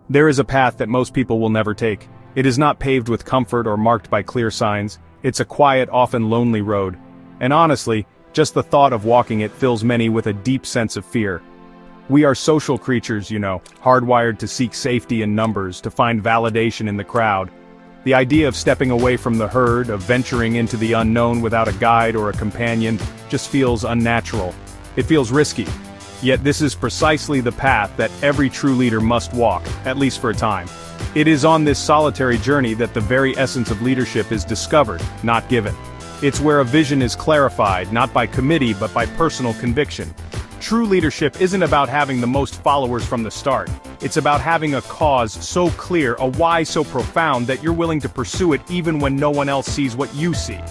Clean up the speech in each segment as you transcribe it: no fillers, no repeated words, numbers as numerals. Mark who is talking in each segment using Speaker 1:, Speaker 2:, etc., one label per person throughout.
Speaker 1: There is a path that most people will never take. It is not paved with comfort or marked by clear signs. It's a quiet, often lonely road. And honestly, just the thought of walking it fills many with a deep sense of fear. We are social creatures, hardwired to seek safety in numbers, to find validation in the crowd. The idea of stepping away from the herd, of venturing into the unknown without a guide or a companion, just feels unnatural. It feels risky. Yet this is precisely the path that every true leader must walk, at least for a time. It is on this solitary journey that the very essence of leadership is discovered, not given. It's where a vision is clarified, not by committee but by personal conviction. True leadership isn't about having the most followers from the start. It's about having a cause so clear, a why so profound that you're willing to pursue it even when no one else sees what you see.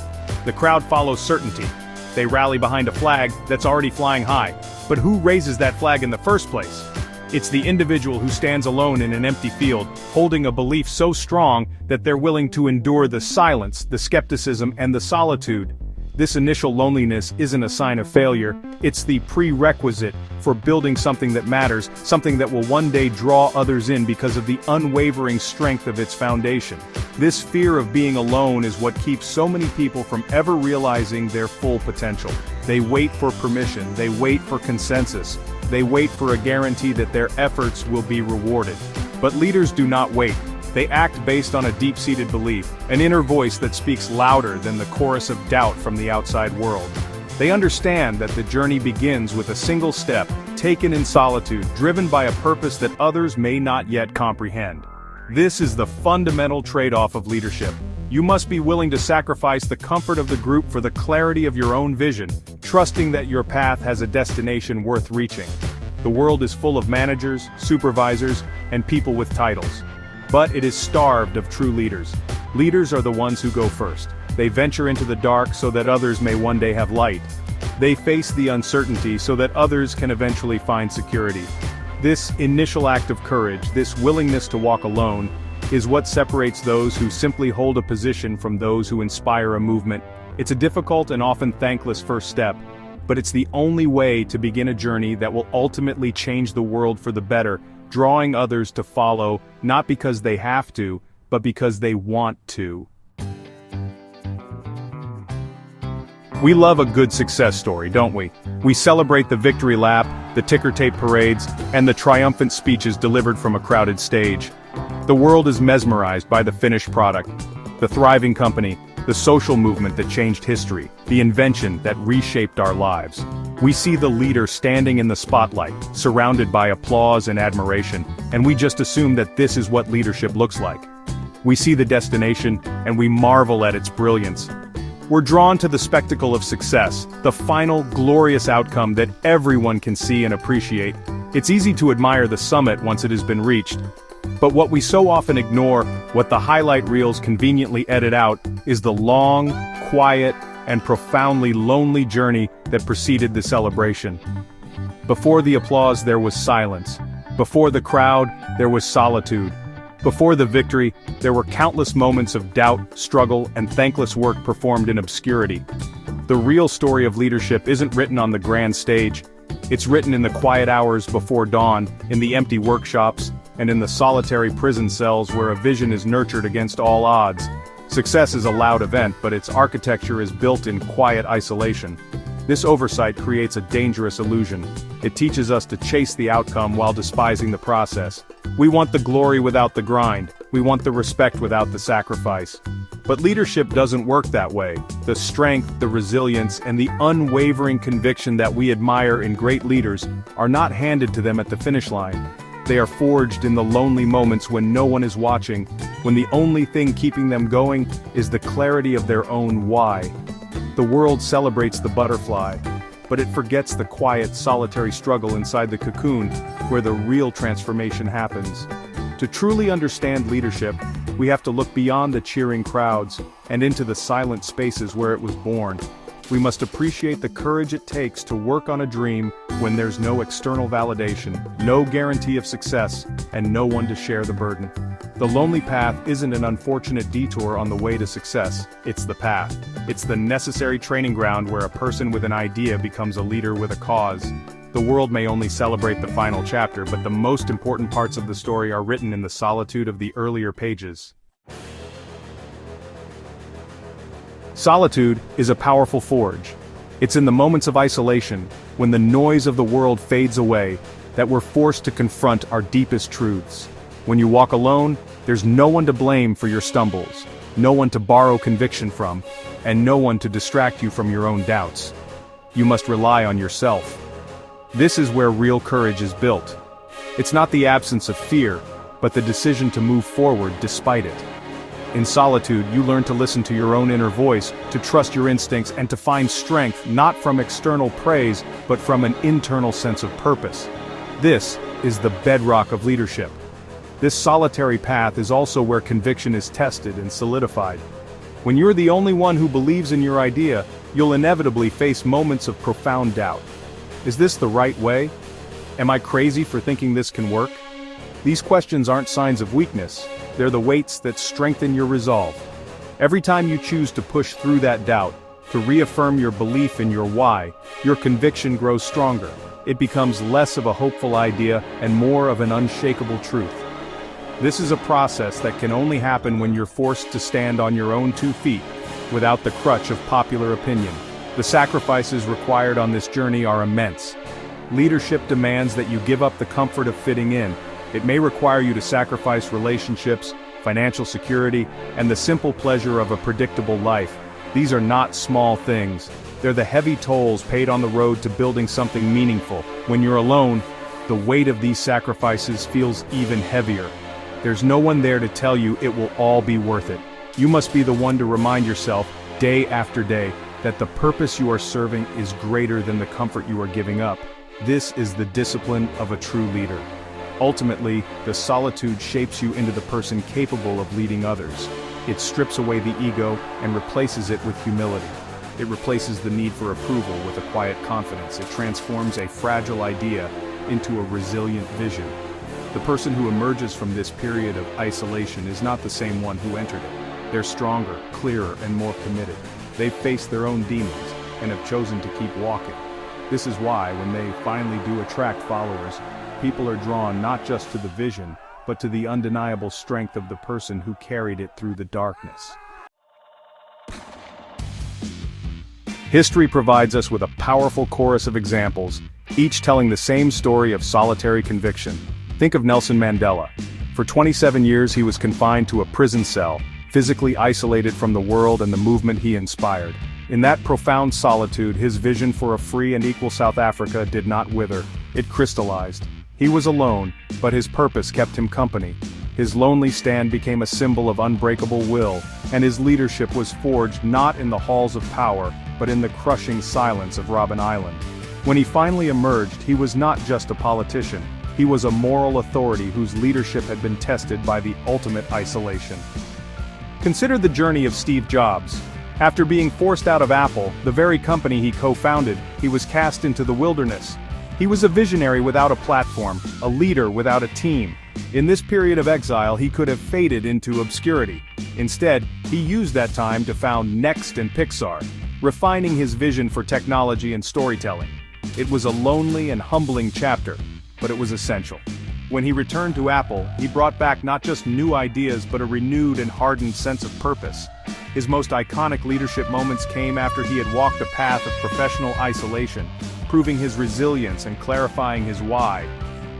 Speaker 1: The crowd follows certainty. They rally behind a flag that's already flying high. But who raises that flag in the first place? It's the individual who stands alone in an empty field, holding a belief so strong that they're willing to endure the silence, the skepticism, and the solitude. This initial loneliness isn't a sign of failure, it's the prerequisite for building something that matters, something that will one day draw others in because of the unwavering strength of its foundation. This fear of being alone is what keeps so many people from ever realizing their full potential. They wait for permission, they wait for consensus, they wait for a guarantee that their efforts will be rewarded. But leaders do not wait. They act based on a deep-seated belief, an inner voice that speaks louder than the chorus of doubt from the outside world. They understand that the journey begins with a single step, taken in solitude, driven by a purpose that others may not yet comprehend. This is the fundamental trade-off of leadership. You must be willing to sacrifice the comfort of the group for the clarity of your own vision, trusting that your path has a destination worth reaching. The world is full of managers, supervisors, and people with titles. But it is starved of true leaders. Leaders are the ones who go first. They venture into the dark so that others may one day have light. They face the uncertainty so that others can eventually find security. This initial act of courage, this willingness to walk alone, is what separates those who simply hold a position from those who inspire a movement. It's a difficult and often thankless first step, but it's the only way to begin a journey that will ultimately change the world for the better, drawing others to follow, not because they have to, but because they want to. We love a good success story, don't we? We celebrate the victory lap, the ticker tape parades, and the triumphant speeches delivered from a crowded stage. The world is mesmerized by the finished product, the thriving company, the social movement that changed history, the invention that reshaped our lives. We see the leader standing in the spotlight, surrounded by applause and admiration, and we just assume that this is what leadership looks like. We see the destination, and we marvel at its brilliance. We're drawn to the spectacle of success, the final, glorious outcome that everyone can see and appreciate. It's easy to admire the summit once it has been reached. But what we so often ignore, what the highlight reels conveniently edit out, is the long, quiet, and profoundly lonely journey that preceded the celebration. Before the applause there was silence. Before the crowd, there was solitude. Before the victory, there were countless moments of doubt, struggle, and thankless work performed in obscurity. The real story of leadership isn't written on the grand stage. It's written in the quiet hours before dawn, in the empty workshops, and in the solitary prison cells where a vision is nurtured against all odds. Success is a loud event, but its architecture is built in quiet isolation. This oversight creates a dangerous illusion. It teaches us to chase the outcome while despising the process. We want the glory without the grind. We want the respect without the sacrifice. But leadership doesn't work that way. The strength, the resilience, and the unwavering conviction that we admire in great leaders are not handed to them at the finish line. They are forged in the lonely moments when no one is watching, when the only thing keeping them going is the clarity of their own why. The world celebrates the butterfly, but it forgets the quiet, solitary struggle inside the cocoon, where the real transformation happens. To truly understand leadership, we have to look beyond the cheering crowds, and into the silent spaces where it was born. We must appreciate the courage it takes to work on a dream when there's no external validation, no guarantee of success, and no one to share the burden. The lonely path isn't an unfortunate detour on the way to success, it's the path. It's the necessary training ground where a person with an idea becomes a leader with a cause. The world may only celebrate the final chapter, but the most important parts of the story are written in the solitude of the earlier pages. Solitude is a powerful forge. It's in the moments of isolation, when the noise of the world fades away, that we're forced to confront our deepest truths. When you walk alone, there's no one to blame for your stumbles, no one to borrow conviction from, and no one to distract you from your own doubts. You must rely on yourself. This is where real courage is built. It's not the absence of fear, but the decision to move forward despite it. In solitude, you learn to listen to your own inner voice, to trust your instincts, and to find strength not from external praise, but from an internal sense of purpose. This is the bedrock of leadership. This solitary path is also where conviction is tested and solidified. When you're the only one who believes in your idea, you'll inevitably face moments of profound doubt. Is this the right way? Am I crazy for thinking this can work? These questions aren't signs of weakness. They're the weights that strengthen your resolve. Every time you choose to push through that doubt, to reaffirm your belief in your why, your conviction grows stronger. It becomes less of a hopeful idea and more of an unshakable truth. This is a process that can only happen when you're forced to stand on your own 2 feet, without the crutch of popular opinion. The sacrifices required on this journey are immense. Leadership demands that you give up the comfort of fitting in. It may require you to sacrifice relationships, financial security, and the simple pleasure of a predictable life. These are not small things. They're the heavy tolls paid on the road to building something meaningful. When you're alone, the weight of these sacrifices feels even heavier. There's no one there to tell you it will all be worth it. You must be the one to remind yourself, day after day, that the purpose you are serving is greater than the comfort you are giving up. This is the discipline of a true leader. Ultimately, the solitude shapes you into the person capable of leading others. It strips away the ego and replaces it with humility. It replaces the need for approval with a quiet confidence. It transforms a fragile idea into a resilient vision. The person who emerges from this period of isolation is not the same one who entered it. They're stronger, clearer, and more committed. They've faced their own demons and have chosen to keep walking. This is why, when they finally do attract followers, people are drawn not just to the vision, but to the undeniable strength of the person who carried it through the darkness. History provides us with a powerful chorus of examples, each telling the same story of solitary conviction. Think of Nelson Mandela. For 27 years he was confined to a prison cell, physically isolated from the world and the movement he inspired. In that profound solitude, his vision for a free and equal South Africa did not wither. It crystallized. He was alone, but his purpose kept him company. His lonely stand became a symbol of unbreakable will, and his leadership was forged not in the halls of power, but in the crushing silence of Robben Island. When he finally emerged, he was not just a politician. He was a moral authority whose leadership had been tested by the ultimate isolation. Consider the journey of Steve Jobs. After being forced out of Apple, the very company he co-founded, he was cast into the wilderness. He was a visionary without a platform, a leader without a team. In this period of exile, he could have faded into obscurity. Instead, he used that time to found Next and Pixar, refining his vision for technology and storytelling. It was a lonely and humbling chapter, but it was essential. When he returned to Apple, he brought back not just new ideas but a renewed and hardened sense of purpose. His most iconic leadership moments came after he had walked a path of professional isolation, proving his resilience and clarifying his why.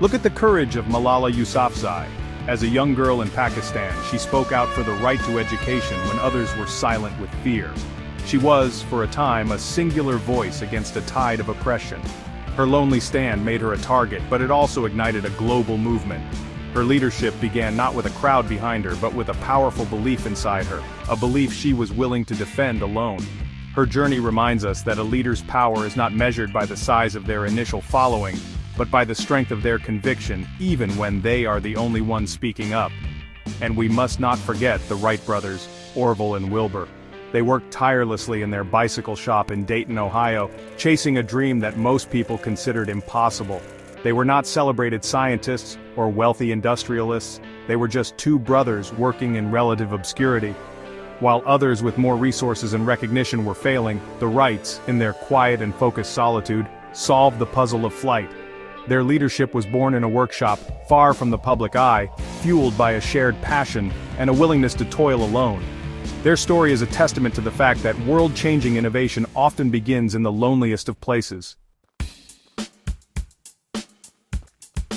Speaker 1: Look at the courage of Malala Yousafzai. As a young girl in Pakistan, she spoke out for the right to education when others were silent with fear. She was, for a time, a singular voice against a tide of oppression. Her lonely stand made her a target, but it also ignited a global movement. Her leadership began not with a crowd behind her, but with a powerful belief inside her, a belief she was willing to defend alone. Her journey reminds us that a leader's power is not measured by the size of their initial following, but by the strength of their conviction, even when they are the only ones speaking up. And we must not forget the Wright brothers, Orville and Wilbur. They worked tirelessly in their bicycle shop in Dayton, Ohio, chasing a dream that most people considered impossible. They were not celebrated scientists or wealthy industrialists. They were just two brothers working in relative obscurity. While others with more resources and recognition were failing, the Wrights, in their quiet and focused solitude, solve the puzzle of flight. Their leadership was born in a workshop, far from the public eye, fueled by a shared passion and a willingness to toil alone. Their story is a testament to the fact that world-changing innovation often begins in the loneliest of places.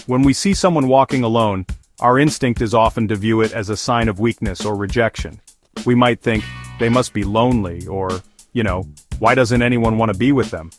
Speaker 1: When we see someone walking alone, our instinct is often to view it as a sign of weakness or rejection. We might think, they must be lonely, or, why doesn't anyone want to be with them?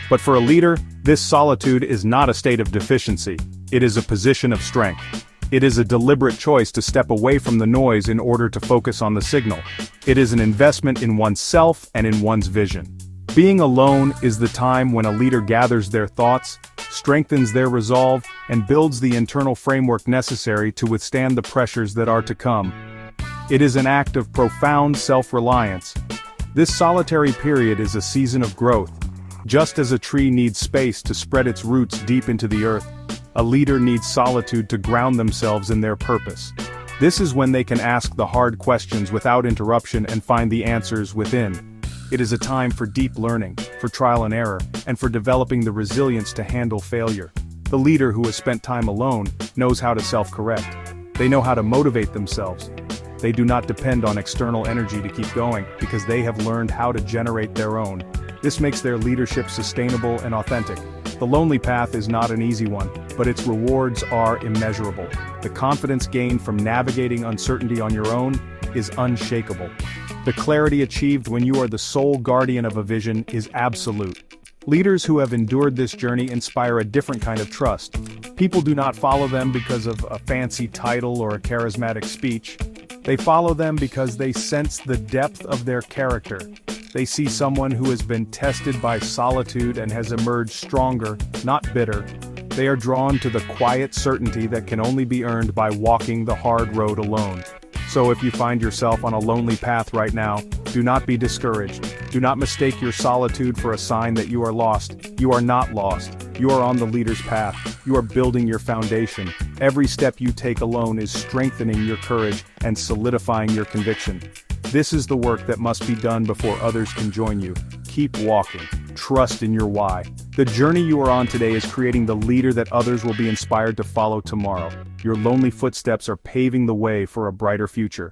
Speaker 1: But for a leader, this solitude is not a state of deficiency, it is a position of strength. It is a deliberate choice to step away from the noise in order to focus on the signal. It is an investment in oneself and in one's vision. Being alone is the time when a leader gathers their thoughts, strengthens their resolve, and builds the internal framework necessary to withstand the pressures that are to come. It is an act of profound self-reliance. This solitary period is a season of growth. Just as a tree needs space to spread its roots deep into the earth, a leader needs solitude to ground themselves in their purpose. This is when they can ask the hard questions without interruption and find the answers within. It is a time for deep learning, for trial and error, and for developing the resilience to handle failure. The leader who has spent time alone knows how to self-correct. They know how to motivate themselves. They do not depend on external energy to keep going, because they have learned how to generate their own. This makes their leadership sustainable and authentic. The lonely path is not an easy one, but its rewards are immeasurable. The confidence gained from navigating uncertainty on your own is unshakable. The clarity achieved when you are the sole guardian of a vision is absolute. Leaders who have endured this journey inspire a different kind of trust. People do not follow them because of a fancy title or a charismatic speech. They follow them because they sense the depth of their character. They see someone who has been tested by solitude and has emerged stronger, not bitter. They are drawn to the quiet certainty that can only be earned by walking the hard road alone. So if you find yourself on a lonely path right now, do not be discouraged. Do not mistake your solitude for a sign that you are lost. You are not lost. You are on the leader's path. You are building your foundation. Every step you take alone is strengthening your courage and solidifying your conviction. This is the work that must be done before others can join you. Keep walking. Trust in your why. The journey you are on today is creating the leader that others will be inspired to follow tomorrow. Your lonely footsteps are paving the way for a brighter future.